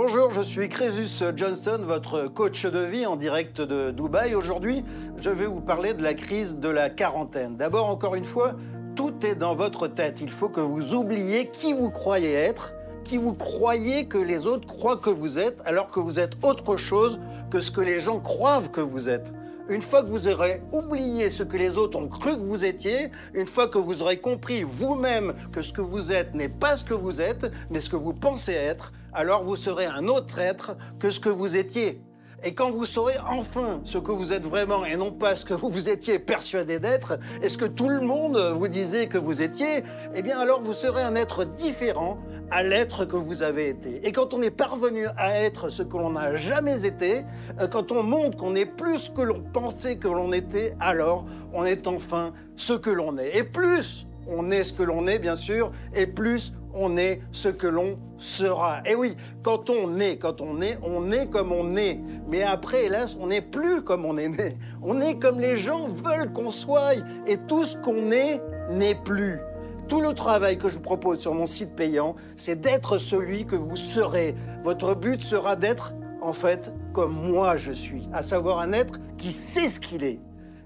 Bonjour, je suis Crésus Johnson, votre coach de vie en direct de Dubaï. Aujourd'hui, je vais vous parler de la crise de la quarantaine. D'abord, encore une fois, tout est dans votre tête. Il faut que vous oubliez qui vous croyez être, qui vous croyez que les autres croient que vous êtes, alors que vous êtes autre chose que ce que les gens croient que vous êtes. Une fois que vous aurez oublié ce que les autres ont cru que vous étiez, une fois que vous aurez compris vous-même que ce que vous êtes n'est pas ce que vous êtes, mais ce que vous pensez être, alors vous serez un autre être que ce que vous étiez. Et quand vous saurez enfin ce que vous êtes vraiment et non pas ce que vous étiez persuadé d'être, et ce que tout le monde vous disait que vous étiez, eh bien alors vous serez un être différent à l'être que vous avez été. Et quand on est parvenu à être ce que l'on n'a jamais été, quand on montre qu'on est plus que l'on pensait que l'on était, alors on est enfin ce que l'on est. Et plus on est ce que l'on est, bien sûr, et plus on est ce que l'on sera. Et oui, quand on est comme on est. Mais après, hélas, on n'est plus comme on est né. On est comme les gens veulent qu'on soit. Et tout ce qu'on est n'est plus. Tout le travail que je vous propose sur mon site payant, c'est d'être celui que vous serez. Votre but sera d'être, en fait, comme moi je suis, à savoir un être qui sait ce qu'il est.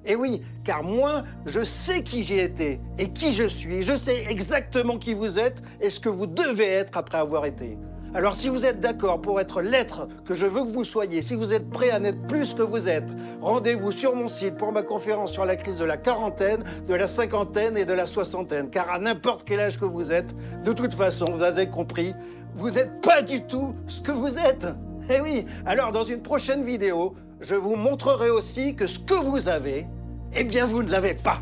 Et oui, car moi, je sais qui j'ai été et qui je suis. Je sais exactement qui vous êtes et ce que vous devez être après avoir été. Alors si vous êtes d'accord pour être l'être que je veux que vous soyez, si vous êtes prêt à n'être plus que vous êtes, rendez-vous sur mon site pour ma conférence sur la crise de la quarantaine, de la cinquantaine et de la soixantaine. Car à n'importe quel âge que vous êtes, de toute façon, vous avez compris, vous n'êtes pas du tout ce que vous êtes. Eh oui, alors dans une prochaine vidéo, je vous montrerai aussi que ce que vous avez, eh bien vous ne l'avez pas.